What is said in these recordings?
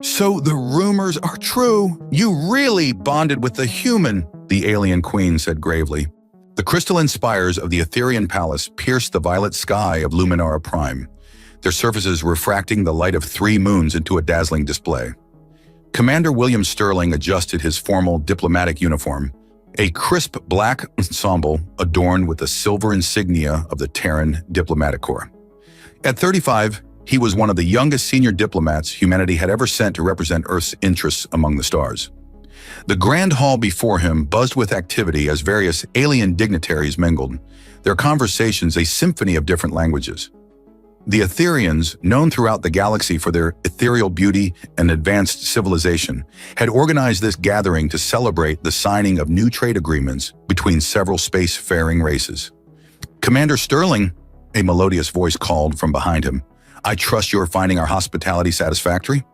So the rumors are true. You really bonded with the human, the alien queen said gravely. The crystalline spires of the Etherian palace pierced the violet sky of Luminara Prime, their surfaces refracting the light of 3 moons into a dazzling display. Commander William Sterling adjusted his formal diplomatic uniform, a crisp black ensemble adorned with the silver insignia of the Terran Diplomatic Corps. At 35, he was one of the youngest senior diplomats humanity had ever sent to represent Earth's interests among the stars. The grand hall before him buzzed with activity as various alien dignitaries mingled, their conversations a symphony of different languages. The Etherians, known throughout the galaxy for their ethereal beauty and advanced civilization, had organized this gathering to celebrate the signing of new trade agreements between several space-faring races. Commander Sterling, a melodious voice called from behind him, I trust you are finding our hospitality satisfactory?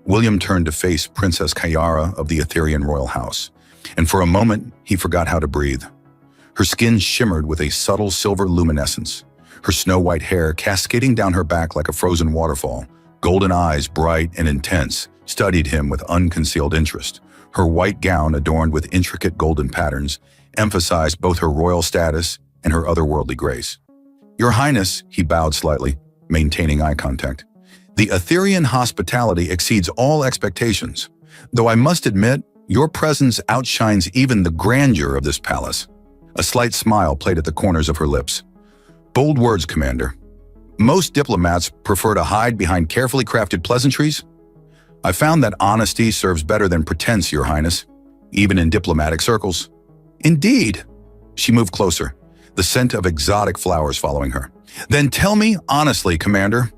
William turned to face Princess Kiara of the Etherian royal house, and for a moment he forgot how to breathe. Her skin shimmered with a subtle silver luminescence, her snow-white hair cascading down her back like a frozen waterfall. Golden eyes, bright and intense, studied him with unconcealed interest. Her white gown, adorned with intricate golden patterns, emphasized both her royal status and her otherworldly grace. Your Highness, he bowed slightly, maintaining eye contact. The Etherian hospitality exceeds all expectations, though I must admit, your presence outshines even the grandeur of this palace. A slight smile played at the corners of her lips. Bold words, Commander. Most diplomats prefer to hide behind carefully crafted pleasantries. I found that honesty serves better than pretense, Your Highness, even in diplomatic circles. Indeed. She moved closer, the scent of exotic flowers following her. Then tell me honestly, Commander,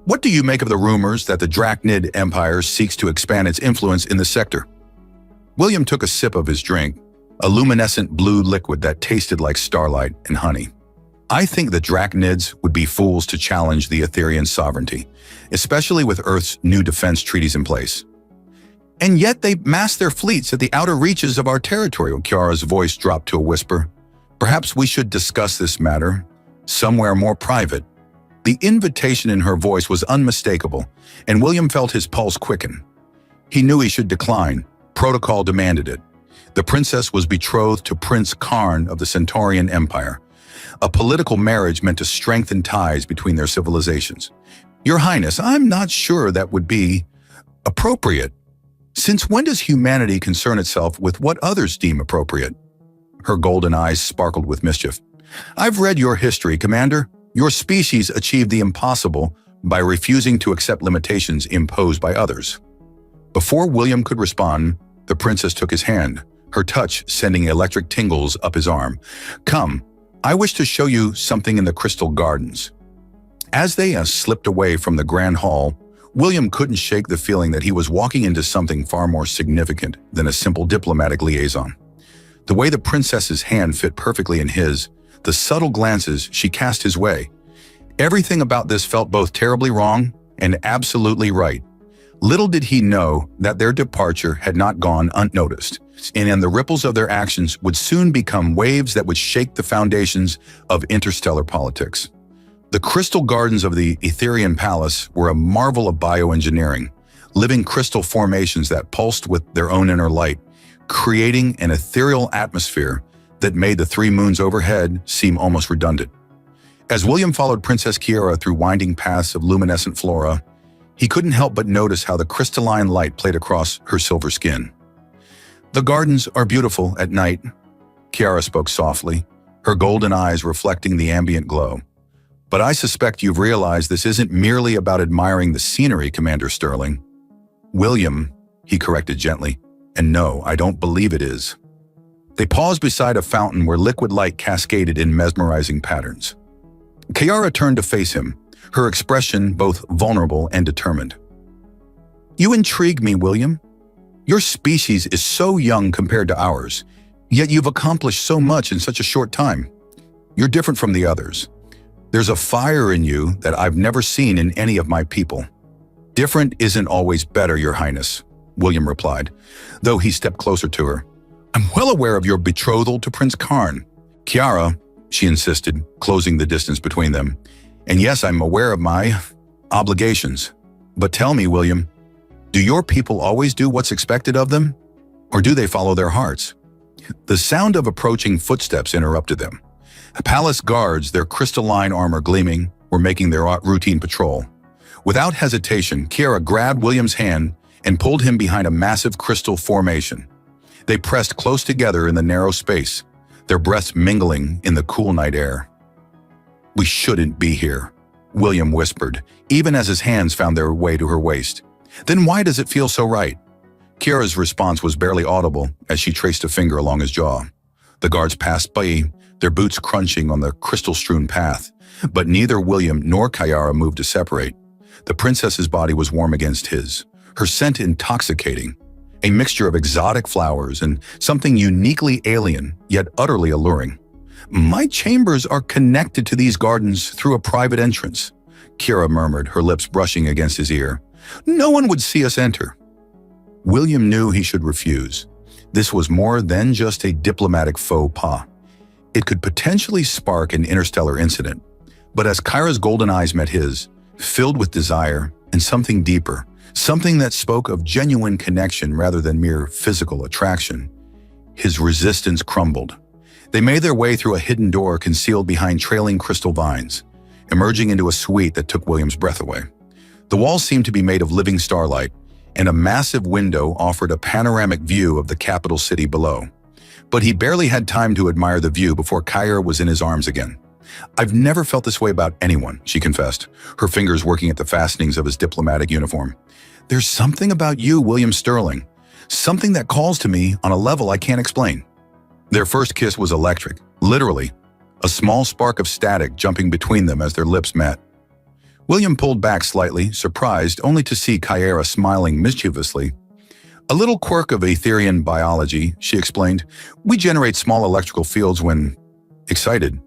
what do you make of the rumors that the Drachnid Empire seeks to expand its influence in the sector? William took a sip of his drink, a luminescent blue liquid that tasted like starlight and honey. I think the Drachnids would be fools to challenge the Etherian sovereignty, especially with Earth's new defense treaties in place. And yet they mass their fleets at the outer reaches of our territory. Kiara's voice dropped to a whisper. Perhaps we should discuss this matter somewhere more private. The invitation in her voice was unmistakable, and William felt his pulse quicken. He knew he should decline. Protocol demanded it. The princess was betrothed to Prince Karn of the Centaurian Empire. A political marriage meant to strengthen ties between their civilizations. Your Highness, I'm not sure that would be appropriate. Since when does humanity concern itself with what others deem appropriate? Her golden eyes sparkled with mischief. I've read your history, Commander. Your species achieved the impossible by refusing to accept limitations imposed by others. Before William could respond, the princess took his hand, her touch sending electric tingles up his arm. Come, I wish to show you something in the Crystal Gardens. As they slipped away from the Grand Hall, William couldn't shake the feeling that he was walking into something far more significant than a simple diplomatic liaison. The way the princess's hand fit perfectly in his, the subtle glances she cast his way. Everything about this felt both terribly wrong and absolutely right. Little did he know that their departure had not gone unnoticed, and the ripples of their actions would soon become waves that would shake the foundations of interstellar politics. The crystal gardens of the Etherian Palace were a marvel of bioengineering, living crystal formations that pulsed with their own inner light, creating an ethereal atmosphere that made the 3 moons overhead seem almost redundant. As William followed Princess Kiara through winding paths of luminescent flora, he couldn't help but notice how the crystalline light played across her silver skin. The gardens are beautiful at night, Kiara spoke softly, her golden eyes reflecting the ambient glow. But I suspect you've realized this isn't merely about admiring the scenery, Commander Sterling. William, he corrected gently, and no, I don't believe it is. They paused beside a fountain where liquid light cascaded in mesmerizing patterns. Kiara turned to face him, her expression both vulnerable and determined. You intrigue me, William. Your species is so young compared to ours, yet you've accomplished so much in such a short time. You're different from the others. There's a fire in you that I've never seen in any of my people. Different isn't always better, Your Highness, William replied, though he stepped closer to her. I'm well aware of your betrothal to Prince Karn. Kiara, she insisted, closing the distance between them. And yes, I'm aware of my obligations. But tell me, William, Do your people always do what's expected of them? Or do they follow their hearts? The sound of approaching footsteps interrupted them. Palace guards, their crystalline armor gleaming, were making their routine patrol. Without hesitation, Kiara grabbed William's hand and pulled him behind a massive crystal formation. They pressed close together in the narrow space, their breaths mingling in the cool night air. "We shouldn't be here," William whispered, even as his hands found their way to her waist. "Then why does it feel so right?" Kiara's response was barely audible as she traced a finger along his jaw. The guards passed by, their boots crunching on the crystal-strewn path, but neither William nor Kiara moved to separate. The princess's body was warm against his, her scent intoxicating, a mixture of exotic flowers and something uniquely alien, yet utterly alluring. "My chambers are connected to these gardens through a private entrance," Kiara murmured, her lips brushing against his ear. "No one would see us enter." William knew he should refuse. This was more than just a diplomatic faux pas. It could potentially spark an interstellar incident. But as Kyra's golden eyes met his, filled with desire and something deeper, something that spoke of genuine connection rather than mere physical attraction, his resistance crumbled. They made their way through a hidden door concealed behind trailing crystal vines, emerging into a suite that took William's breath away. The walls seemed to be made of living starlight, and a massive window offered a panoramic view of the capital city below. But he barely had time to admire the view before Kyra was in his arms again. "I've never felt this way about anyone," she confessed, her fingers working at the fastenings of his diplomatic uniform. "There's something about you, William Sterling, something that calls to me on a level I can't explain." Their first kiss was electric, literally, a small spark of static jumping between them as their lips met. William pulled back slightly, surprised only to see Kyra smiling mischievously. "A little quirk of Aetherian biology," she explained. "We generate small electrical fields when excited."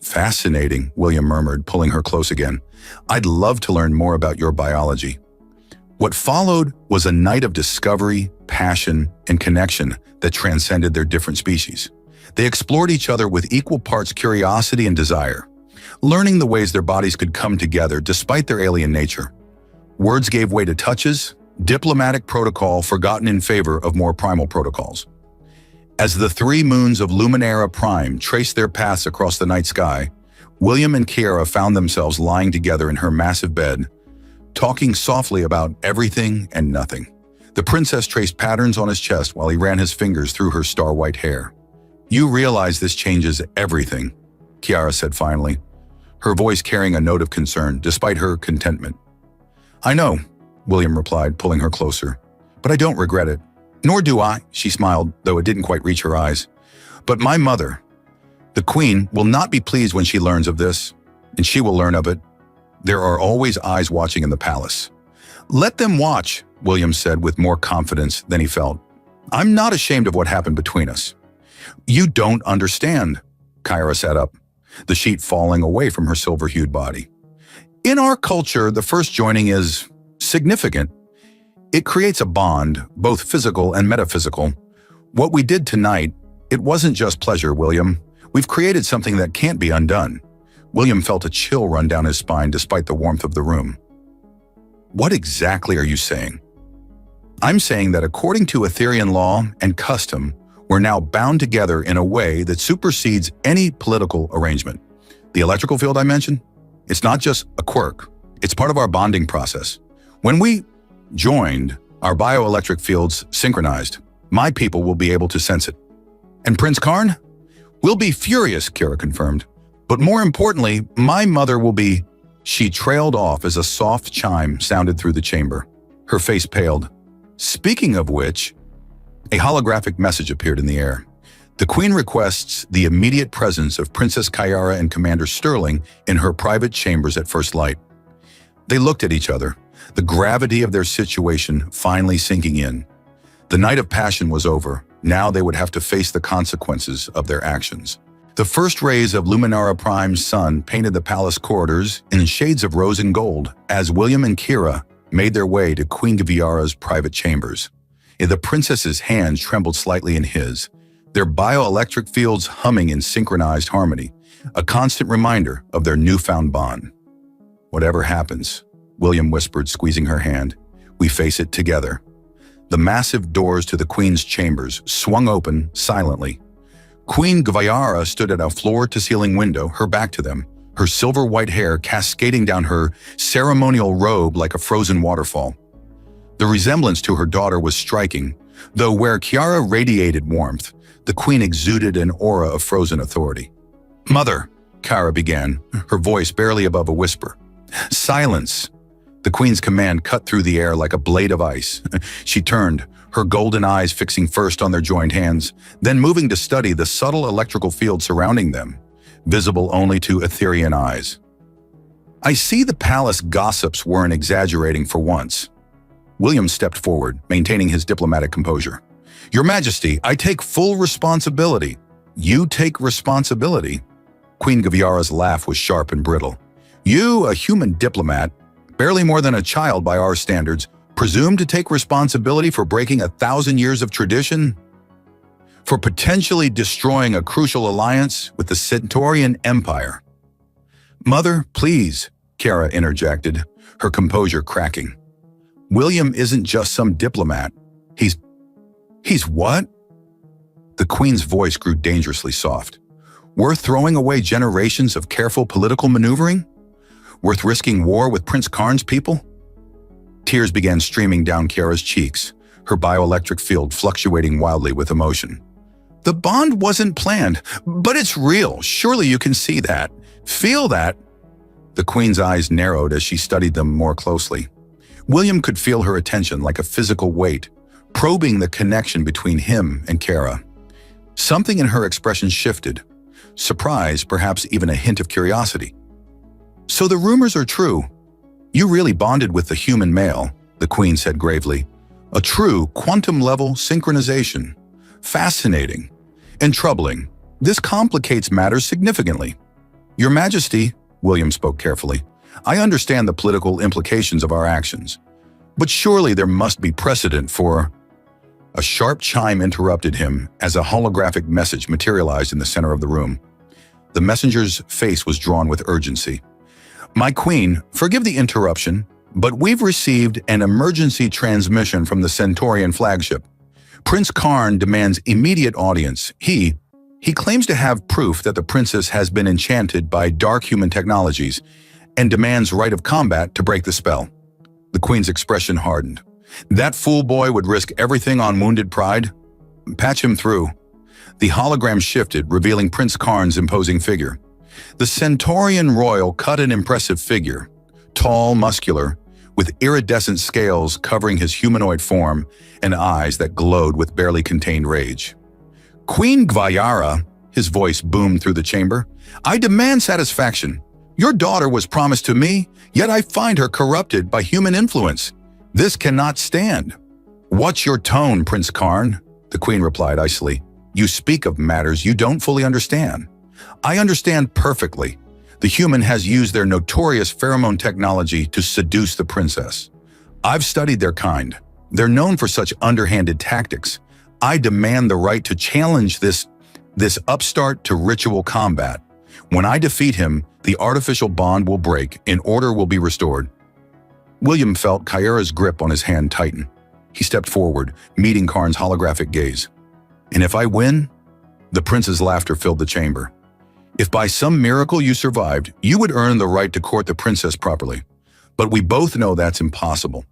"Fascinating," William murmured, pulling her close again. "I'd love to learn more about your biology." What followed was a night of discovery, passion, and connection that transcended their different species. They explored each other with equal parts curiosity and desire, learning the ways their bodies could come together despite their alien nature. Words gave way to touches, diplomatic protocol forgotten in favor of more primal protocols. As the 3 moons of Luminara Prime traced their paths across the night sky, William and Kiara found themselves lying together in her massive bed, talking softly about everything and nothing. The princess traced patterns on his chest while he ran his fingers through her star-white hair. "You realize this changes everything," Kiara said finally, her voice carrying a note of concern despite her contentment. "I know," William replied, pulling her closer, "but I don't regret it. Nor do I," she smiled, though it didn't quite reach her eyes. "But my mother, the queen, will not be pleased when she learns of this, and she will learn of it. There are always eyes watching in the palace." "Let them watch," William said with more confidence than he felt. "I'm not ashamed of what happened between us." "You don't understand." Kyra sat up, the sheet falling away from her silver-hued body. "In our culture, the first joining is significant. It creates a bond, both physical and metaphysical. What we did tonight, it wasn't just pleasure, William. We've created something that can't be undone." William felt a chill run down his spine despite the warmth of the room. "What exactly are you saying?" "I'm saying that according to Aetherian law and custom, we're now bound together in a way that supersedes any political arrangement. The electrical field I mentioned? It's not just a quirk. It's part of our bonding process. When we joined, our bioelectric fields synchronized. My people will be able to sense it." "And Prince Karn?" "Will be furious," Kira confirmed. "But more importantly, my mother will be—" She trailed off as a soft chime sounded through the chamber. Her face paled. "Speaking of which," a holographic message appeared in the air. "The Queen requests the immediate presence of Princess Kyara and Commander Sterling in her private chambers at first light." They looked at each other, the gravity of their situation finally sinking in. The night of passion was over. Now they would have to face the consequences of their actions. The first rays of Luminara Prime's sun painted the palace corridors in shades of rose and gold as William and Kira made their way to Queen Gaviara's private chambers. The princess's hands trembled slightly in his, their bioelectric fields humming in synchronized harmony, a constant reminder of their newfound bond. "Whatever happens," William whispered, squeezing her hand, We face it together. The massive doors to the Queen's chambers swung open silently. Queen Gvyara stood at a floor-to-ceiling window, her back to them, her silver-white hair cascading down her ceremonial robe like a frozen waterfall. The resemblance to her daughter was striking, though where Kiara radiated warmth, the Queen exuded an aura of frozen authority. "Mother," Kiara began, her voice barely above a whisper. "Silence!" The Queen's command cut through the air like a blade of ice. She turned, her golden eyes fixing first on their joined hands, then moving to study the subtle electrical field surrounding them, visible only to Etherean eyes. "I see the palace gossips weren't exaggerating for once." William stepped forward, maintaining his diplomatic composure. "Your Majesty, I take full responsibility." "You take responsibility?" Queen Gvyara's laugh was sharp and brittle. "You, a human diplomat, barely more than a child by our standards, presume to take responsibility for breaking 1,000 years of tradition? For potentially destroying a crucial alliance with the Centaurian Empire?" "Mother, please," Kiara interjected, her composure cracking. "William isn't just some diplomat. He's what?" The Queen's voice grew dangerously soft. "Worth throwing away generations of careful political maneuvering? Worth risking war with Prince Karn's people?" Tears began streaming down Kiara's cheeks, her bioelectric field fluctuating wildly with emotion. "The bond wasn't planned, but it's real. Surely you can see that. Feel that." The Queen's eyes narrowed as she studied them more closely. William could feel her attention like a physical weight, probing the connection between him and Kiara. Something in her expression shifted. Surprise, perhaps even a hint of curiosity. "So the rumors are true. You really bonded with the human male," the Queen said gravely. "A true quantum-level synchronization. Fascinating. And troubling. This complicates matters significantly." "Your Majesty," William spoke carefully, "I understand the political implications of our actions. But surely there must be precedent for—" A sharp chime interrupted him as a holographic message materialized in the center of the room. The messenger's face was drawn with urgency. "My Queen, forgive the interruption, but we've received an emergency transmission from the Centaurian flagship. Prince Karn demands immediate audience. He claims to have proof that the princess has been enchanted by dark human technologies and demands right of combat to break the spell." The Queen's expression hardened. "That fool boy would risk everything on wounded pride? Patch him through." The hologram shifted, revealing Prince Karn's imposing figure. The Centaurian royal cut an impressive figure, tall, muscular, with iridescent scales covering his humanoid form and eyes that glowed with barely contained rage. "Queen Gvyara," his voice boomed through the chamber, "I demand satisfaction. Your daughter was promised to me, yet I find her corrupted by human influence. This cannot stand." "What's your tone, Prince Karn?" the Queen replied icily. "You speak of matters you don't fully understand." "I understand perfectly. The human has used their notorious pheromone technology to seduce the princess. I've studied their kind. They're known for such underhanded tactics. I demand the right to challenge this upstart to ritual combat. When I defeat him, the artificial bond will break and order will be restored." William felt Kiara's grip on his hand tighten. He stepped forward, meeting Karn's holographic gaze. "And if I win?" The prince's laughter filled the chamber. "If by some miracle you survived, you would earn the right to court the princess properly. But we both know that's impossible.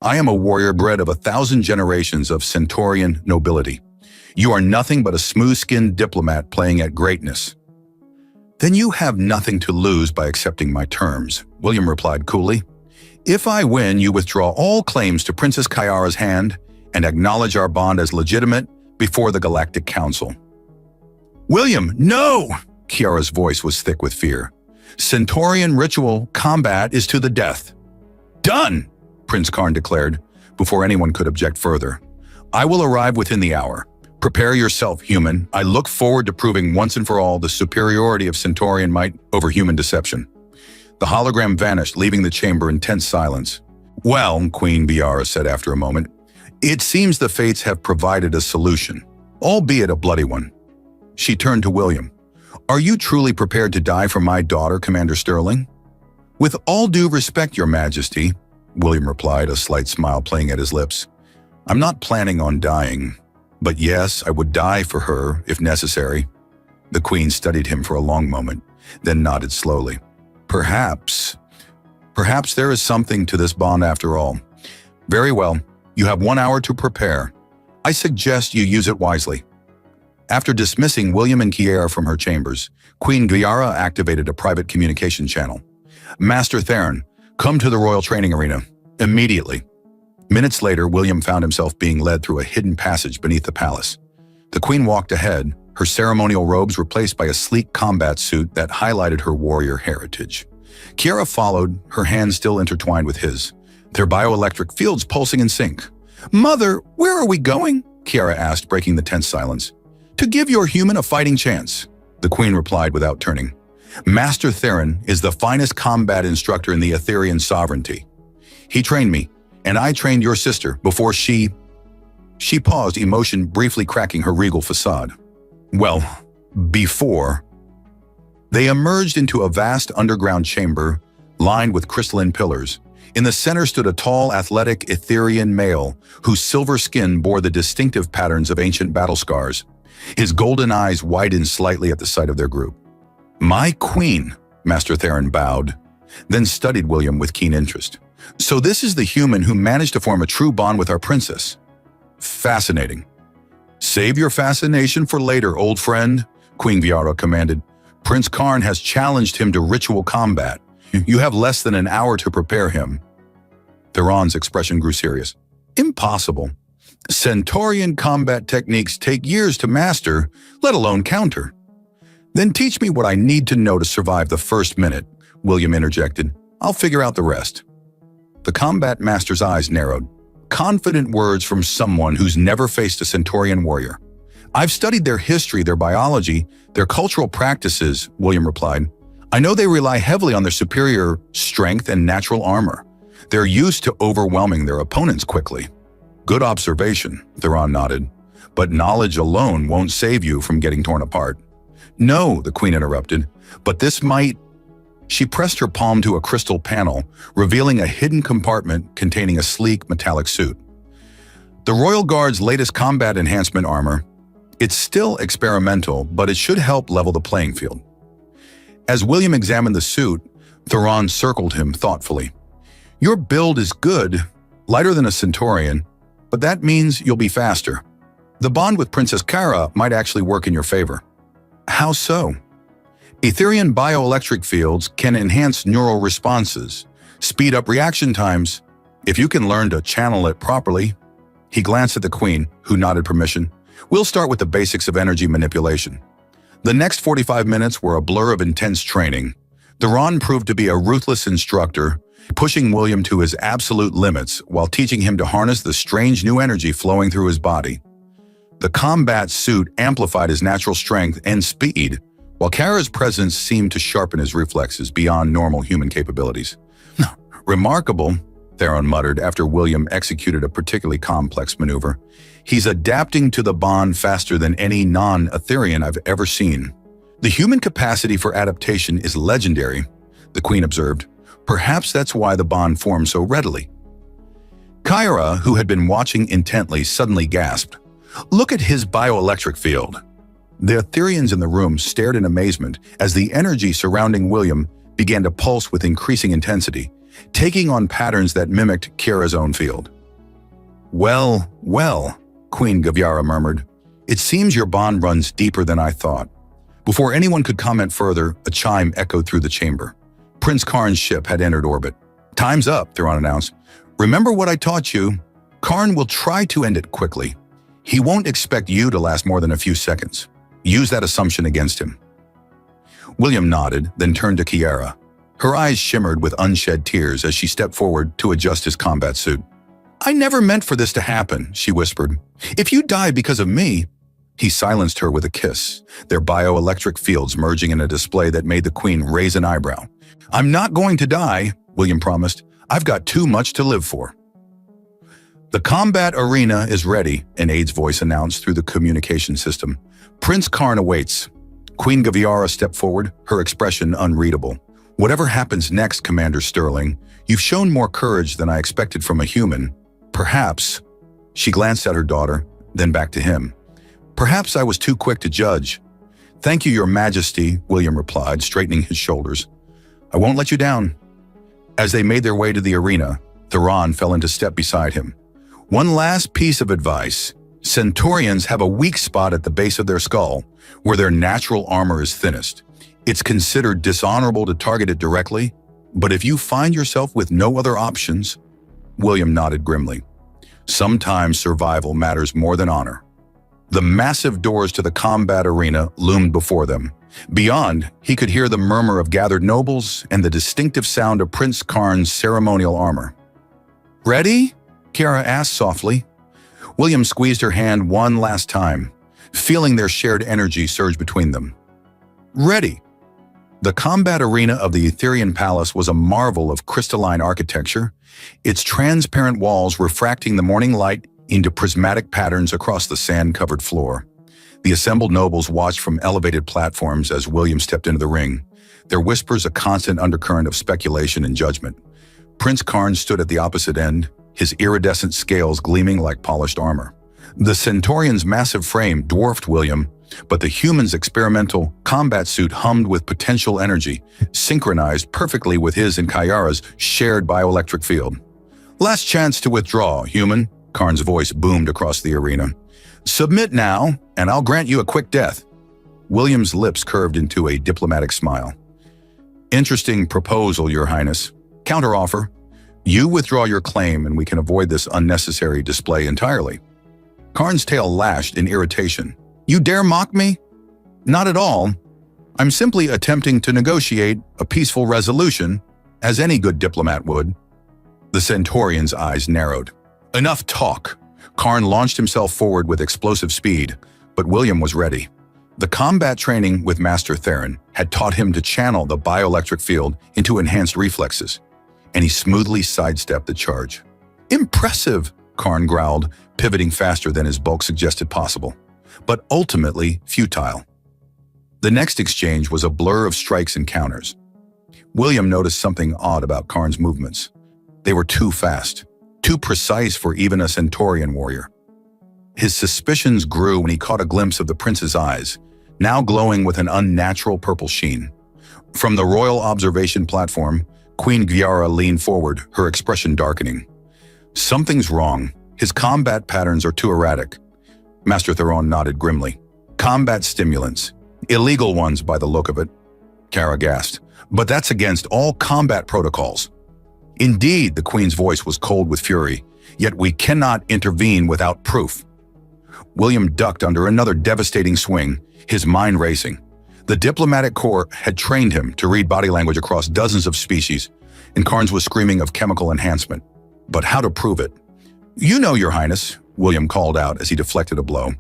I am a warrior bred of 1,000 generations of Centaurian nobility. You are nothing but a smooth-skinned diplomat playing at greatness." "Then you have nothing to lose by accepting my terms," William replied coolly. "If I win, you withdraw all claims to Princess Kiara's hand and acknowledge our bond as legitimate before the Galactic Council." "William, no!" Kiara's voice was thick with fear. "Centaurian ritual combat is to the death." "Done!" Prince Karn declared, before anyone could object further. "I will arrive within the hour. Prepare yourself, human. I look forward to proving once and for all the superiority of Centaurian might over human deception." The hologram vanished, leaving the chamber in tense silence. "Well," Queen Gvyara said after a moment, "it seems the fates have provided a solution, albeit a bloody one." She turned to William. "Are you truly prepared to die for my daughter, Commander Sterling?" "With all due respect, Your Majesty," William replied, a slight smile playing at his lips. I'm not planning on dying, but yes, I would die for her if necessary. The Queen studied him for a long moment, then nodded slowly. Perhaps there is something to this bond after all. Very well, you have 1 hour to prepare. I suggest you use it wisely. After dismissing William and Kiera from her chambers, Queen Giara activated a private communication channel. Master Theron, come to the Royal Training Arena, immediately. Minutes later, William found himself being led through a hidden passage beneath the palace. The Queen walked ahead, her ceremonial robes replaced by a sleek combat suit that highlighted her warrior heritage. Kiera followed, her hands still intertwined with his, their bioelectric fields pulsing in sync. Mother, where are we going? Kiera asked, breaking the tense silence. To give your human a fighting chance, the Queen replied without turning. Master Theron is the finest combat instructor in the Etherean sovereignty. He trained me, and I trained your sister before she paused, emotion briefly cracking her regal facade. Well, before. They emerged into a vast underground chamber lined with crystalline pillars. In the center stood a tall, athletic Etherean male whose silver skin bore the distinctive patterns of ancient battle scars. His golden eyes widened slightly at the sight of their group. My queen, Master Theron bowed, then studied William with keen interest. So this is the human who managed to form a true bond with our princess. Fascinating. Save your fascination for later, old friend, Queen Viara commanded. Prince Karn has challenged him to ritual combat. You have less than an hour to prepare him. Theron's expression grew serious. Impossible. Centaurian combat techniques take years to master, let alone counter. Then teach me what I need to know to survive the first minute, William interjected. I'll figure out the rest. The combat master's eyes narrowed. Confident words from someone who's never faced a Centaurian warrior. I've studied their history, their biology, their cultural practices, William replied. I know they rely heavily on their superior strength and natural armor. They're used to overwhelming their opponents quickly. Good observation, Theron nodded. But knowledge alone won't save you from getting torn apart. No, the Queen interrupted, but this might... She pressed her palm to a crystal panel, revealing a hidden compartment containing a sleek metallic suit. The Royal Guard's latest combat enhancement armor. It's still experimental, but it should help level the playing field. As William examined the suit, Theron circled him thoughtfully. Your build is good, lighter than a Centaurian, but that means you'll be faster. The bond with Princess Kara might actually work in your favor. How so? Etherean bioelectric fields can enhance neural responses, speed up reaction times, if you can learn to channel it properly. He glanced at the Queen, who nodded permission. We'll start with the basics of energy manipulation. The next 45 minutes were a blur of intense training. Theron proved to be a ruthless instructor, pushing William to his absolute limits while teaching him to harness the strange new energy flowing through his body. The combat suit amplified his natural strength and speed, while Kara's presence seemed to sharpen his reflexes beyond normal human capabilities. Remarkable, Theron muttered after William executed a particularly complex maneuver. He's adapting to the bond faster than any non-Etherean I've ever seen. The human capacity for adaptation is legendary, the Queen observed. Perhaps that's why the bond formed so readily. Kyra, who had been watching intently, suddenly gasped. Look at his bioelectric field. The Ethereans in the room stared in amazement as the energy surrounding William began to pulse with increasing intensity, taking on patterns that mimicked Kira's own field. Well, Queen Gaviara murmured. It seems your bond runs deeper than I thought. Before anyone could comment further, a chime echoed through the chamber. Prince Karn's ship had entered orbit. Time's up, Theron announced. Remember what I taught you? Karn will try to end it quickly. He won't expect you to last more than a few seconds. Use that assumption against him. William nodded, then turned to Kiara. Her eyes shimmered with unshed tears as she stepped forward to adjust his combat suit. I never meant for this to happen, she whispered. If you die because of me... He silenced her with a kiss, their bioelectric fields merging in a display that made the Queen raise an eyebrow. I'm not going to die, William promised. I've got too much to live for. The combat arena is ready, an aide's voice announced through the communication system. Prince Karn awaits. Queen Gaviara stepped forward, her expression unreadable. Whatever happens next, Commander Sterling, you've shown more courage than I expected from a human. Perhaps, she glanced at her daughter, then back to him. Perhaps I was too quick to judge. Thank you, Your Majesty, William replied, straightening his shoulders. I won't let you down. As they made their way to the arena, Theron fell into step beside him. One last piece of advice. Centaurians have a weak spot at the base of their skull, where their natural armor is thinnest. It's considered dishonorable to target it directly, but if you find yourself with no other options, William nodded grimly. Sometimes survival matters more than honor. The massive doors to the combat arena loomed before them. Beyond, he could hear the murmur of gathered nobles and the distinctive sound of Prince Karn's ceremonial armor. Ready? Kiara asked softly. William squeezed her hand one last time, feeling their shared energy surge between them. Ready. The combat arena of the Etherian Palace was a marvel of crystalline architecture, its transparent walls refracting the morning light into prismatic patterns across the sand-covered floor. The assembled nobles watched from elevated platforms as William stepped into the ring, their whispers a constant undercurrent of speculation and judgment. Prince Karn stood at the opposite end, his iridescent scales gleaming like polished armor. The Centaurian's massive frame dwarfed William, but the human's experimental combat suit hummed with potential energy, synchronized perfectly with his and Kiara's shared bioelectric field. Last chance to withdraw, human, Karn's voice boomed across the arena. Submit now, and I'll grant you a quick death. William's lips curved into a diplomatic smile. Interesting proposal, Your Highness. Counteroffer. You withdraw your claim and we can avoid this unnecessary display entirely. Karn's tail lashed in irritation. You dare mock me? Not at all. I'm simply attempting to negotiate a peaceful resolution, as any good diplomat would. The Centaurian's eyes narrowed. Enough talk. Karn launched himself forward with explosive speed, but William was ready. The combat training with Master Theron had taught him to channel the bioelectric field into enhanced reflexes, and he smoothly sidestepped the charge. Impressive, Karn growled, pivoting faster than his bulk suggested possible, but ultimately futile. The next exchange was a blur of strikes and counters. William noticed something odd about Karn's movements. They were too fast, too precise for even a Centaurian warrior. His suspicions grew when he caught a glimpse of the prince's eyes, now glowing with an unnatural purple sheen. From the royal observation platform, Queen Giara leaned forward, her expression darkening. Something's wrong. His combat patterns are too erratic. Master Theron nodded grimly. Combat stimulants. Illegal ones by the look of it. Kara gasped. But that's against all combat protocols. Indeed, the Queen's voice was cold with fury, yet we cannot intervene without proof. William ducked under another devastating swing, his mind racing. The diplomatic corps had trained him to read body language across dozens of species, and Karns was screaming of chemical enhancement. But how to prove it? You know, Your Highness, William called out as he deflected a blow.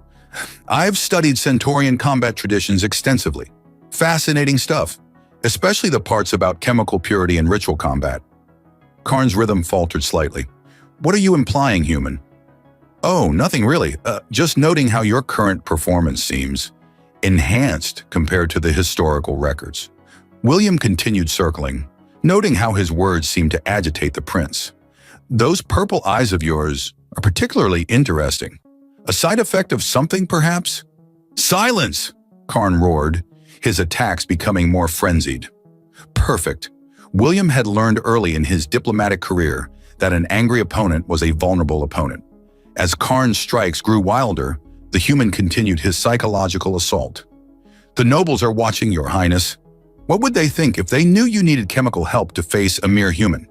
I've studied Centaurian combat traditions extensively. Fascinating stuff, especially the parts about chemical purity and ritual combat. Karn's rhythm faltered slightly. What are you implying, human? Oh, nothing really. Just noting how your current performance seems enhanced compared to the historical records. William continued circling, noting how his words seemed to agitate the prince. Those purple eyes of yours are particularly interesting. A side effect of something, perhaps? Silence! Karn roared, his attacks becoming more frenzied. Perfect. William had learned early in his diplomatic career that an angry opponent was a vulnerable opponent. As Karn's strikes grew wilder, the human continued his psychological assault. The nobles are watching, Your Highness. What would they think if they knew you needed chemical help to face a mere human?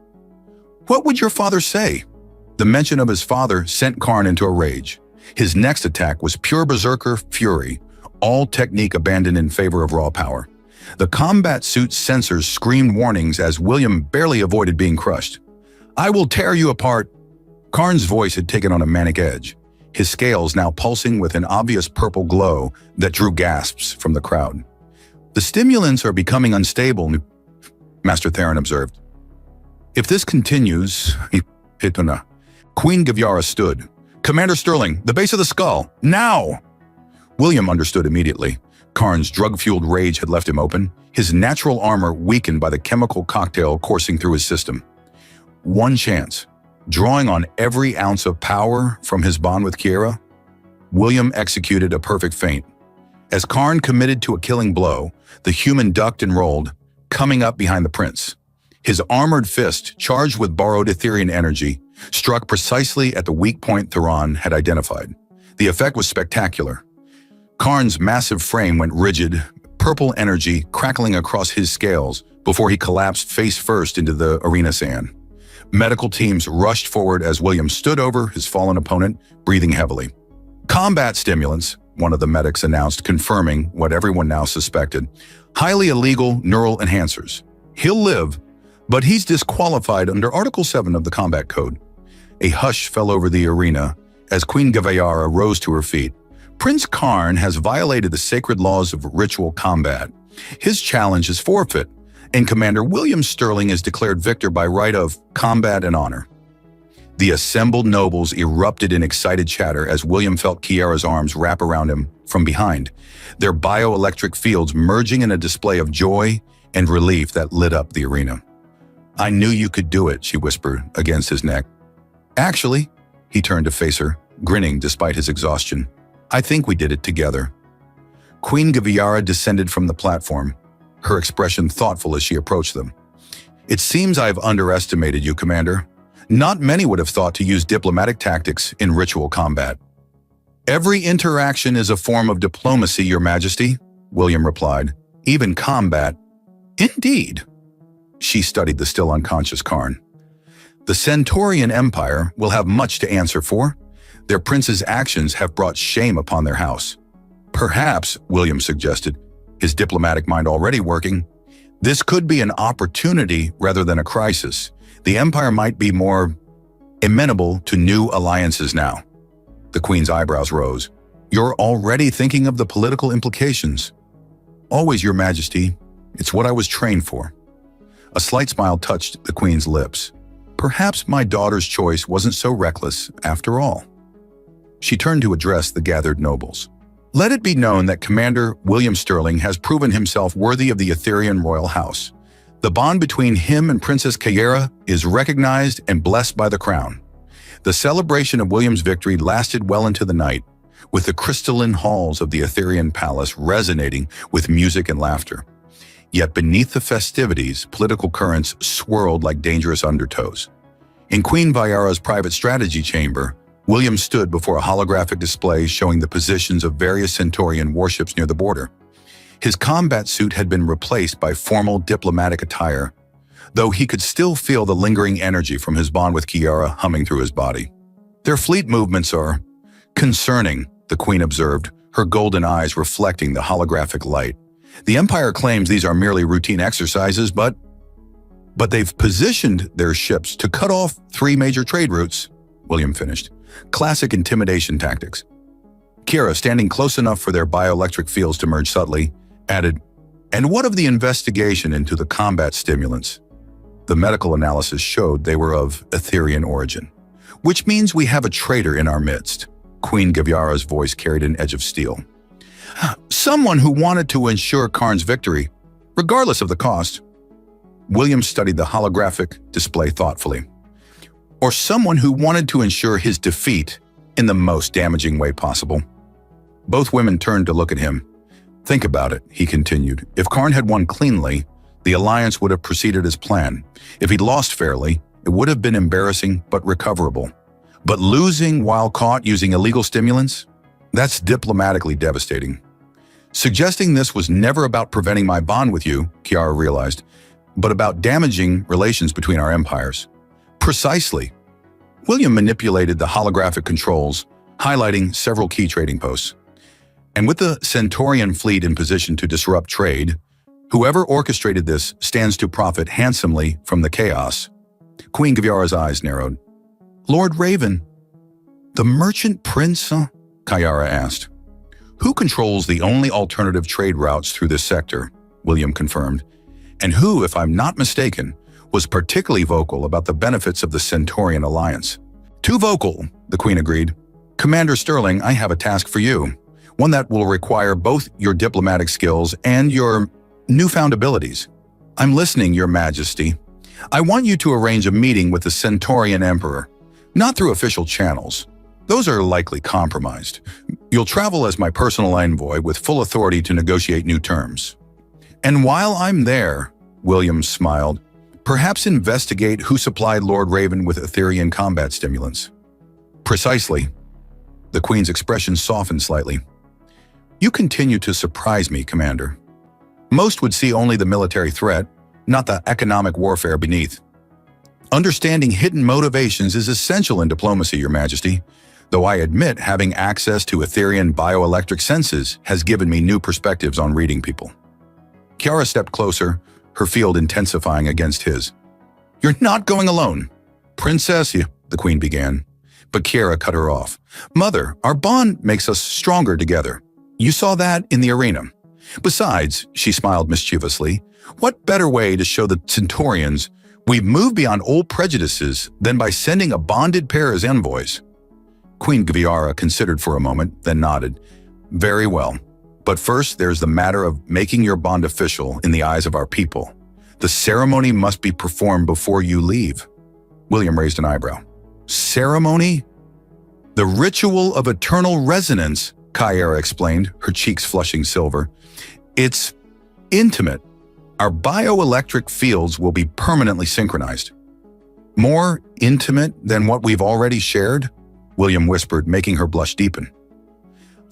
What would your father say? The mention of his father sent Karn into a rage. His next attack was pure berserker fury, all technique abandoned in favor of raw power. The combat suit's sensors screamed warnings as William barely avoided being crushed. I will tear you apart. Karn's voice had taken on a manic edge, his scales now pulsing with an obvious purple glow that drew gasps from the crowd. The stimulants are becoming unstable, Master Theron observed. If this continues, Queen Giara stood. Commander Sterling, the base of the skull, now! William understood immediately. Karn's drug-fueled rage had left him open, his natural armor weakened by the chemical cocktail coursing through his system. One chance, drawing on every ounce of power from his bond with Kiera, William executed a perfect feint. As Karn committed to a killing blow, the human ducked and rolled, coming up behind the prince. His armored fist, charged with borrowed Etherean energy, struck precisely at the weak point Theron had identified. The effect was spectacular. Karn's massive frame went rigid, purple energy crackling across his scales before he collapsed face first into the arena sand. Medical teams rushed forward as William stood over his fallen opponent, breathing heavily. Combat stimulants, one of the medics announced, confirming what everyone now suspected. Highly illegal neural enhancers. He'll live, but he's disqualified under Article 7 of the Combat Code. A hush fell over the arena as Queen Gaviara rose to her feet. Prince Karn has violated the sacred laws of ritual combat. His challenge is forfeit, and Commander William Sterling is declared victor by right of combat and honor. The assembled nobles erupted in excited chatter as William felt Kiera's arms wrap around him from behind, their bioelectric fields merging in a display of joy and relief that lit up the arena. "I knew you could do it," she whispered against his neck. "Actually," he turned to face her, grinning despite his exhaustion, "I think we did it together." Queen Gaviara descended from the platform, her expression thoughtful as she approached them. "It seems I've underestimated you, Commander. Not many would have thought to use diplomatic tactics in ritual combat." "Every interaction is a form of diplomacy, Your Majesty," William replied. "Even combat." "Indeed." She studied the still unconscious Karn. "The Centaurian Empire will have much to answer for. Their prince's actions have brought shame upon their house." "Perhaps," William suggested, his diplomatic mind already working, "this could be an opportunity rather than a crisis. The Empire might be more amenable to new alliances now." The Queen's eyebrows rose. "You're already thinking of the political implications." "Always, Your Majesty. It's what I was trained for." A slight smile touched the Queen's lips. "Perhaps my daughter's choice wasn't so reckless after all." She turned to address the gathered nobles. "Let it be known that Commander William Sterling has proven himself worthy of the Etherean royal house. The bond between him and Princess Kiera is recognized and blessed by the crown." The celebration of William's victory lasted well into the night, with the crystalline halls of the Etherean palace resonating with music and laughter. Yet beneath the festivities, political currents swirled like dangerous undertows. In Queen Viara's private strategy chamber, William stood before a holographic display showing the positions of various Centaurian warships near the border. His combat suit had been replaced by formal diplomatic attire, though he could still feel the lingering energy from his bond with Kiera humming through his body. "Their fleet movements are concerning," the Queen observed, her golden eyes reflecting the holographic light. "The Empire claims these are merely routine exercises, but they've positioned their ships to cut off 3 major trade routes," William finished. "Classic intimidation tactics." Kiera, standing close enough for their bioelectric fields to merge subtly, added, "And what of the investigation into the combat stimulants?" The medical analysis showed they were of Etherean origin. "Which means we have a traitor in our midst." Queen Gaviara's voice carried an edge of steel. "Someone who wanted to ensure Karn's victory, regardless of the cost." William studied the holographic display thoughtfully. "Or someone who wanted to ensure his defeat in the most damaging way possible." Both women turned to look at him. "Think about it," he continued. "If Karn had won cleanly, the alliance would have proceeded as planned. If he'd lost fairly, it would have been embarrassing but recoverable. But losing while caught using illegal stimulants? That's diplomatically devastating." Suggesting this was never about preventing my bond with you, Kiara realized, but about damaging relations between our empires. Precisely. William manipulated the holographic controls, highlighting several key trading posts. And with the Centaurian fleet in position to disrupt trade, whoever orchestrated this stands to profit handsomely from the chaos. Queen Gaviara's eyes narrowed. "Lord Raven, the merchant prince?" Kiara asked. "Who controls the only alternative trade routes through this sector?" William confirmed. "And who, if I'm not mistaken, was particularly vocal about the benefits of the Centaurian alliance." "Too vocal," the Queen agreed. "Commander Sterling, I have a task for you. one that will require both your diplomatic skills and your newfound abilities. I'm listening, Your Majesty. I want you to arrange a meeting with the Centaurian Emperor, not through official channels. Those are likely compromised. You'll travel as my personal envoy with full authority to negotiate new terms. And while I'm there, William smiled, perhaps investigate who supplied Lord Raven with Etherian combat stimulants. Precisely. The Queen's expression softened slightly. You continue to surprise me, Commander. Most would see only the military threat, not the economic warfare beneath. Understanding hidden motivations is essential in diplomacy, Your Majesty, though I admit having access to Etherian bioelectric senses has given me new perspectives on reading people. Kiara stepped closer, her field intensifying against his. You're not going alone. Princess, the Queen began, but Kiara cut her off. Mother, our bond makes us stronger together. You saw that in the arena. Besides, she smiled mischievously, what better way to show the Centaurians we've moved beyond old prejudices than by sending a bonded pair as envoys? Queen Gaviara considered for a moment, then nodded. Very well. But first, there's the matter of making your bond official in the eyes of our people. The ceremony must be performed before you leave. William raised an eyebrow. Ceremony? The ritual of eternal resonance, Kiara explained, her cheeks flushing silver. It's intimate. Our bioelectric fields will be permanently synchronized. More intimate than what we've already shared? William whispered, making her blush deepen.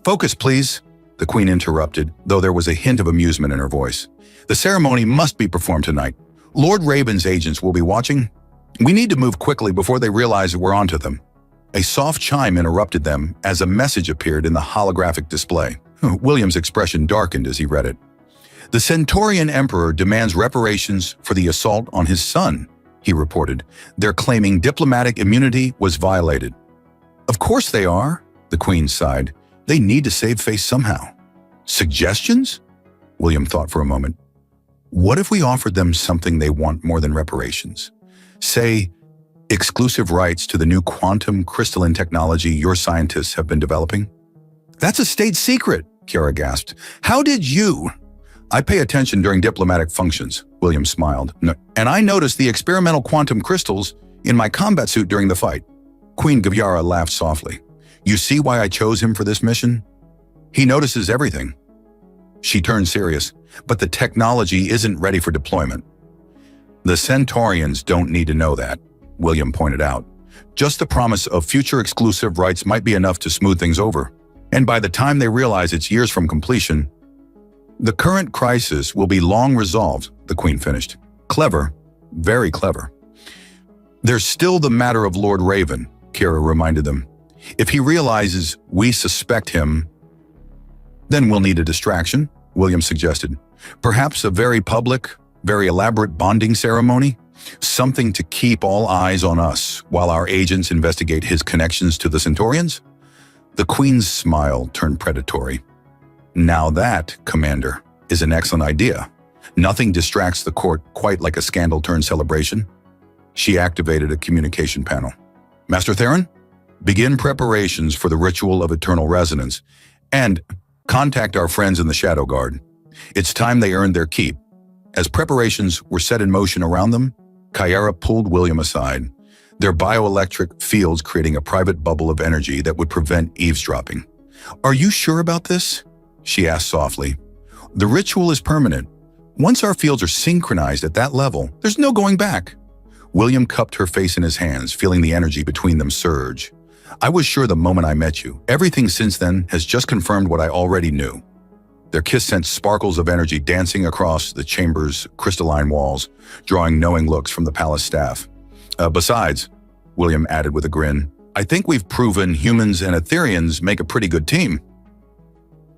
Focus, please, the Queen interrupted, though there was a hint of amusement in her voice. The ceremony must be performed tonight. Lord Raven's agents will be watching. We need to move quickly before they realize we're onto them. A soft chime interrupted them as a message appeared in the holographic display. William's expression darkened as he read it. The Centaurian Emperor demands reparations for the assault on his son, he reported. They're claiming diplomatic immunity was violated. Of course they are, the Queen sighed. They need to save face somehow. Suggestions? William thought for a moment. What if we offered them something they want more than reparations? Say, exclusive rights to the new quantum crystalline technology your scientists have been developing? That's a state secret, Kiara gasped. How did you? I pay attention during diplomatic functions, William smiled. No, and I noticed the experimental quantum crystals in my combat suit during the fight. Queen Gaviara laughed softly. You see why I chose him for this mission? He notices everything. She turned serious, but the technology isn't ready for deployment. The Centaurians don't need to know that, William pointed out. Just the promise of future exclusive rights might be enough to smooth things over. And by the time they realize it's years from completion, the current crisis will be long resolved, the Queen finished. Clever, very clever. There's still the matter of Lord Raven, Kiara reminded them. If he realizes we suspect him, then we'll need a distraction, William suggested. Perhaps a very public, very elaborate bonding ceremony? Something to keep all eyes on us while our agents investigate his connections to the Centaurians? The Queen's smile turned predatory. Now that, Commander, is an excellent idea. Nothing distracts the court quite like a scandal-turned celebration. She activated a communication panel. Master Theron, begin preparations for the ritual of eternal resonance and contact our friends in the Shadow Guard. It's time they earned their keep. As preparations were set in motion around them, Kiara pulled William aside, their bioelectric fields creating a private bubble of energy that would prevent eavesdropping. Are you sure about this? She asked softly. The ritual is permanent. Once our fields are synchronized at that level, there's no going back. William cupped her face in his hands, feeling the energy between them surge. I was sure the moment I met you. Everything since then has just confirmed what I already knew. Their kiss sent sparkles of energy dancing across the chamber's crystalline walls, drawing knowing looks from the palace staff. Besides, William added with a grin, I think we've proven humans and Etherians make a pretty good team.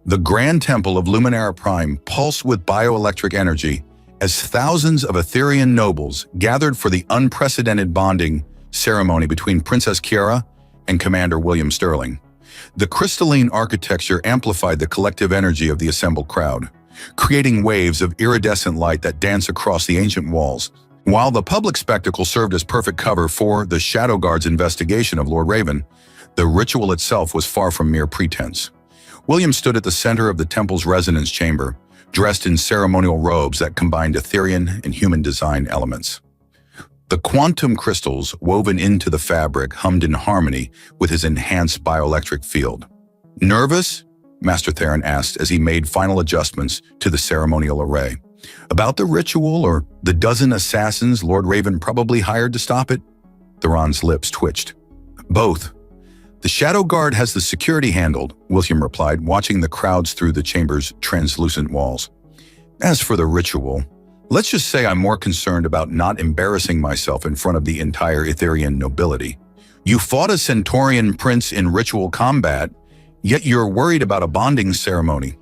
The grand temple of Luminara Prime pulsed with bioelectric energy as thousands of Etherian nobles gathered for the unprecedented bonding ceremony between Princess Kiara and Commander William Sterling. The crystalline architecture amplified the collective energy of the assembled crowd, creating waves of iridescent light that danced across the ancient walls. While the public spectacle served as perfect cover for the Shadow Guard's investigation of Lord Raven, the ritual itself was far from mere pretense. William stood at the center of the temple's resonance chamber, dressed in ceremonial robes that combined Etherean and human design elements. The quantum crystals woven into the fabric hummed in harmony with his enhanced bioelectric field. "Nervous?" Master Theron asked as he made final adjustments to the ceremonial array. "About the ritual or the dozen assassins Lord Raven probably hired to stop it?" Theron's lips twitched. "Both. The Shadow Guard has the security handled," William replied, watching the crowds through the chamber's translucent walls. "As for the ritual, let's just say I'm more concerned about not embarrassing myself in front of the entire Etherean nobility. You fought a Centaurian prince in ritual combat, yet you're worried about a bonding ceremony.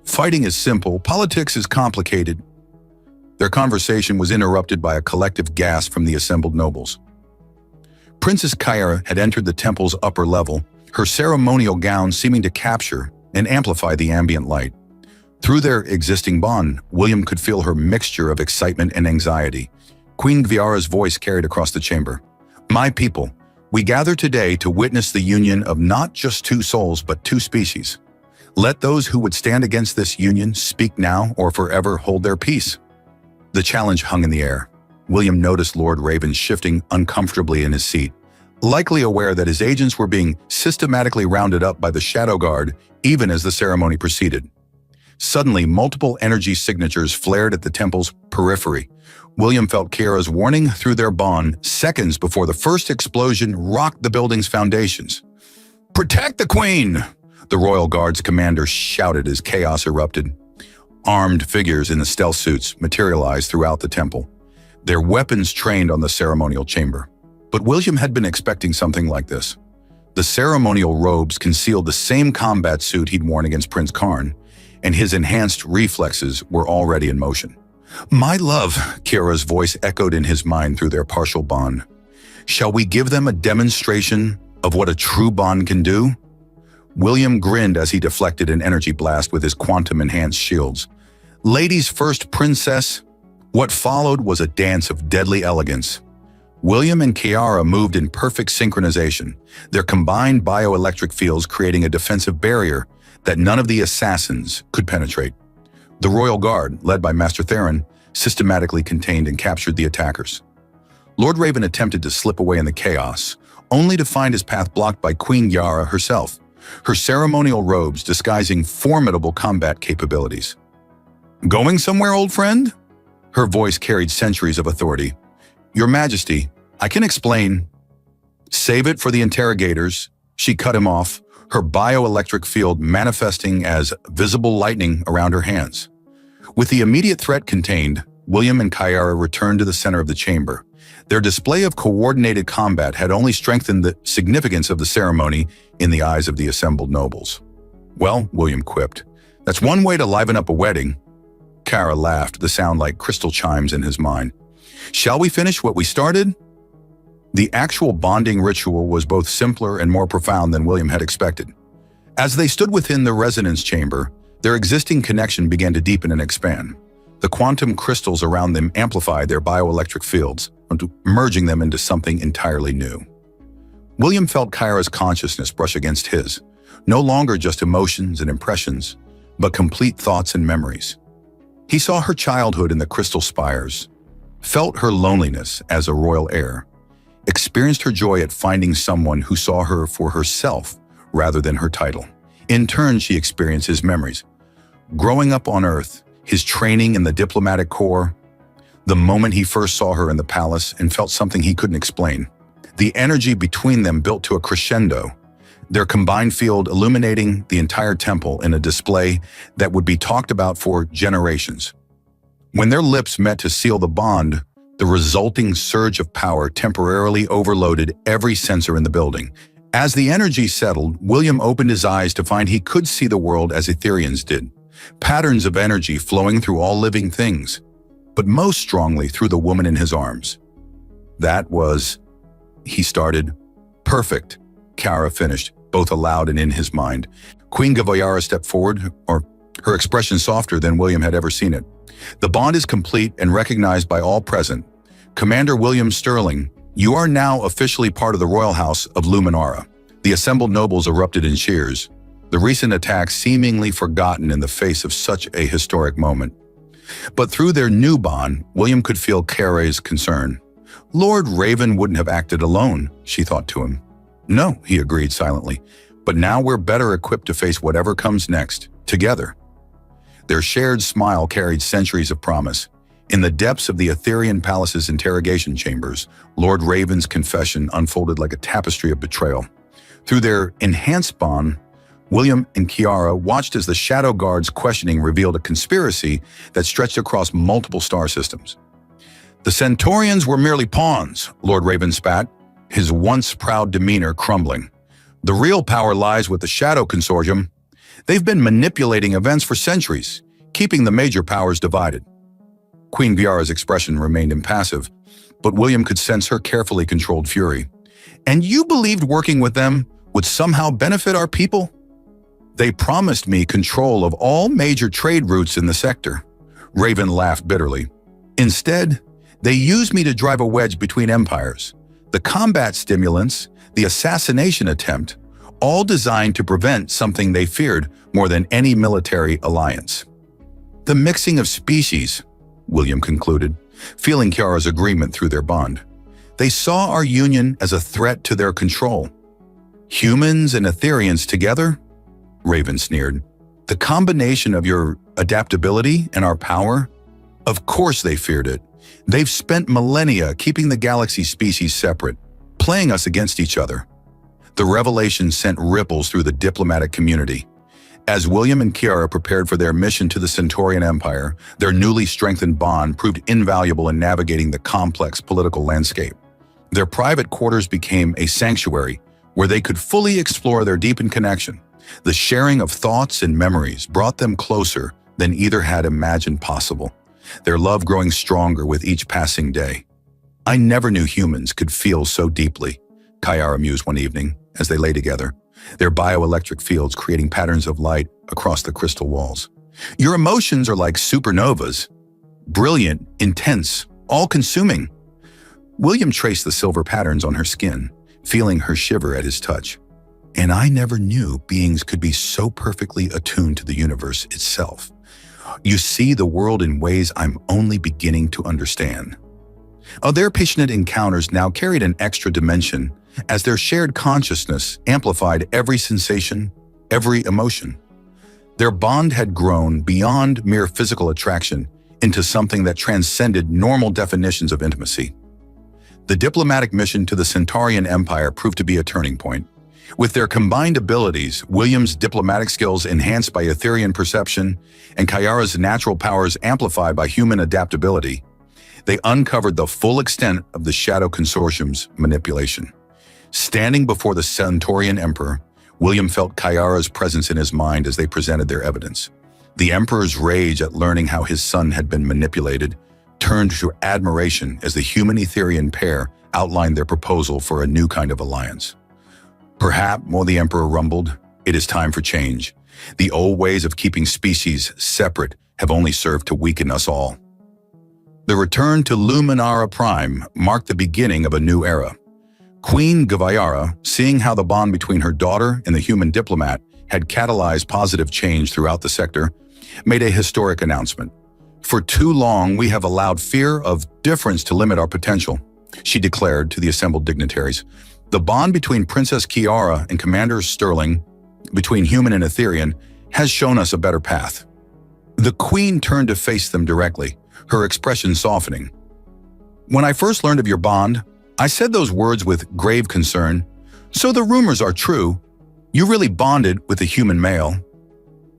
Fighting is simple, politics is complicated." Their conversation was interrupted by a collective gasp from the assembled nobles. Princess Kyra had entered the temple's upper level, her ceremonial gown seeming to capture and amplify the ambient light. Through their existing bond, William could feel her mixture of excitement and anxiety. Queen Gviara's voice carried across the chamber. "My people, we gather today to witness the union of not just two souls but two species. Let those who would stand against this union speak now or forever hold their peace." The challenge hung in the air. William noticed Lord Raven shifting uncomfortably in his seat, likely aware that his agents were being systematically rounded up by the Shadow Guard even as the ceremony proceeded. Suddenly, multiple energy signatures flared at the temple's periphery. William felt Kyra's warning through their bond seconds before the first explosion rocked the building's foundations. "Protect the Queen!" the Royal Guard's commander shouted as chaos erupted. Armed figures in the stealth suits materialized throughout the temple, their weapons trained on the ceremonial chamber. But William had been expecting something like this. The ceremonial robes concealed the same combat suit he'd worn against Prince Karn, and his enhanced reflexes were already in motion. "My love," Kyra's voice echoed in his mind through their partial bond. "Shall we give them a demonstration of what a true bond can do?" William grinned as he deflected an energy blast with his quantum-enhanced shields. "Ladies first, princess." What followed was a dance of deadly elegance. William and Kyra moved in perfect synchronization, their combined bioelectric fields creating a defensive barrier that none of the assassins could penetrate. The Royal Guard, led by Master Theron, systematically contained and captured the attackers. Lord Raven attempted to slip away in the chaos, only to find his path blocked by Queen Gviara herself, her ceremonial robes disguising formidable combat capabilities. "Going somewhere, old friend?" Her voice carried centuries of authority. "Your Majesty, I can explain." "Save it for the interrogators," she cut him off, her bioelectric field manifesting as visible lightning around her hands. With the immediate threat contained, William and Kyra returned to the center of the chamber. Their display of coordinated combat had only strengthened the significance of the ceremony in the eyes of the assembled nobles. "Well," William quipped, "that's one way to liven up a wedding." Kyra laughed, the sound like crystal chimes in his mind. "Shall we finish what we started?" The actual bonding ritual was both simpler and more profound than William had expected. As they stood within the resonance chamber, their existing connection began to deepen and expand. The quantum crystals around them amplified their bioelectric fields, merging them into something entirely new. William felt Kyra's consciousness brush against his, no longer just emotions and impressions, but complete thoughts and memories. He saw her childhood in the crystal spires, felt her loneliness as a royal heir, experienced her joy at finding someone who saw her for herself rather than her title. In turn, she experienced his memories. Growing up on Earth, his training in the diplomatic corps, the moment he first saw her in the palace and felt something he couldn't explain. The energy between them built to a crescendo, their combined field illuminating the entire temple in a display that would be talked about for generations. When their lips met to seal the bond, the resulting surge of power temporarily overloaded every sensor in the building. As the energy settled, William opened his eyes to find he could see the world as Ethereans did. Patterns of energy flowing through all living things, but most strongly through the woman in his arms. "That was," he started. "Perfect," Kyra finished, both aloud and in his mind. Queen Gviara stepped forward, her expression softer than William had ever seen it. "The bond is complete and recognized by all present. Commander William Sterling, you are now officially part of the royal house of Luminara." The assembled nobles erupted in cheers. the recent attack seemingly forgotten in the face of such a historic moment. But through their new bond, William could feel Kiara's concern. Lord Raven wouldn't have acted alone, she thought to him. No, he agreed silently, but now we're better equipped to face whatever comes next, together. Their shared smile carried centuries of promise. In the depths of the Ethereal Palace's interrogation chambers, Lord Raven's confession unfolded like a tapestry of betrayal. Through their enhanced bond, William and Kiara watched as the Shadow Guard's questioning revealed a conspiracy that stretched across multiple star systems. The Centaurians were merely pawns, Lord Raven spat, his once proud demeanor crumbling. The real power lies with the Shadow Consortium. They've been manipulating events for centuries, keeping the major powers divided. Queen Kiara's expression remained impassive, but William could sense her carefully controlled fury. And you believed working with them would somehow benefit our people? They promised me control of all major trade routes in the sector. Raven laughed bitterly. Instead, they used me to drive a wedge between empires. The combat stimulants, the assassination attempt, all designed to prevent something they feared more than any military alliance. The mixing of species, William concluded, feeling Kiara's agreement through their bond. They saw our union as a threat to their control. Humans and Etherians together? Raven sneered. The combination of your adaptability and our power? Of course they feared it. They've spent millennia keeping the galaxy species separate, playing us against each other. The revelation sent ripples through the diplomatic community. As William and Kiara prepared for their mission to the Centaurian Empire, their newly strengthened bond proved invaluable in navigating the complex political landscape. Their private quarters became a sanctuary where they could fully explore their deepened connection. The sharing of thoughts and memories brought them closer than either had imagined possible, their love growing stronger with each passing day. I never knew humans could feel so deeply, Kiara mused one evening as they lay together, their bioelectric fields creating patterns of light across the crystal walls. Your emotions are like supernovas, brilliant, intense, all-consuming. William traced the silver patterns on her skin, feeling her shiver at his touch. And I never knew beings could be so perfectly attuned to the universe itself. You see the world in ways I'm only beginning to understand. Their passionate encounters now carried an extra dimension as their shared consciousness amplified every sensation, every emotion. Their bond had grown beyond mere physical attraction into something that transcended normal definitions of intimacy. The diplomatic mission to the Centaurian Empire proved to be a turning point. With their combined abilities, William's diplomatic skills enhanced by Etherian perception and Kiara's natural powers amplified by human adaptability, they uncovered the full extent of the Shadow Consortium's manipulation. Standing before the Centaurian Emperor, William felt Kiara's presence in his mind as they presented their evidence. The Emperor's rage at learning how his son had been manipulated turned to admiration as the human-Etherian pair outlined their proposal for a new kind of alliance. Perhaps, more the Emperor rumbled, it is time for change. The old ways of keeping species separate have only served to weaken us all. The return to Luminara Prime marked the beginning of a new era. Queen Kiara, seeing how the bond between her daughter and the human diplomat had catalyzed positive change throughout the sector, made a historic announcement. For too long, we have allowed fear of difference to limit our potential, she declared to the assembled dignitaries. The bond between Princess Kiara and Commander Sterling, between human and Etherian, has shown us a better path. The Queen turned to face them directly, her expression softening. When I first learned of your bond, I said those words with grave concern. So the rumors are true. You really bonded with a human male.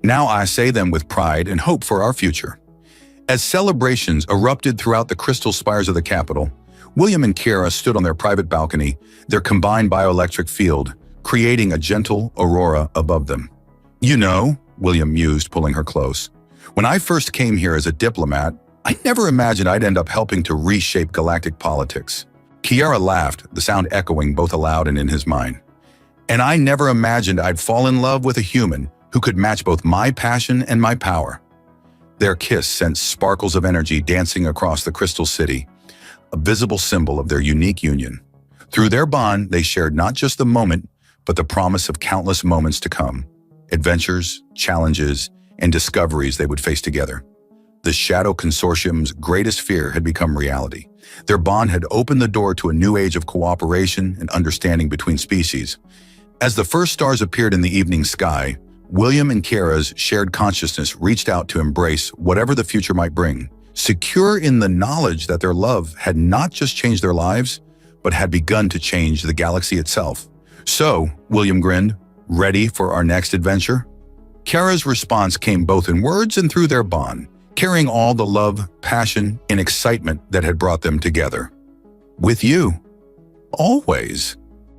Now I say them with pride and hope for our future. As celebrations erupted throughout the crystal spires of the capital, William and Kiara stood on their private balcony, their combined bioelectric field, creating a gentle aurora above them. You know, William mused, pulling her close, when I first came here as a diplomat, I never imagined I'd end up helping to reshape galactic politics. Kiara laughed, the sound echoing both aloud and in his mind. And I never imagined I'd fall in love with a human who could match both my passion and my power. Their kiss sent sparkles of energy dancing across the crystal city, a visible symbol of their unique union. Through their bond, they shared not just the moment, but the promise of countless moments to come. adventures, challenges, and discoveries they would face together. The Shadow Consortium's greatest fear had become reality. Their bond had opened the door to a new age of cooperation and understanding between species. As the first stars appeared in the evening sky, William and Kara's shared consciousness reached out to embrace whatever the future might bring, secure in the knowledge that their love had not just changed their lives, but had begun to change the galaxy itself. "So," William grinned, "ready for our next adventure?" Kara's response came both in words and through their bond, carrying all the love, passion, and excitement that had brought them together. "With you. Always."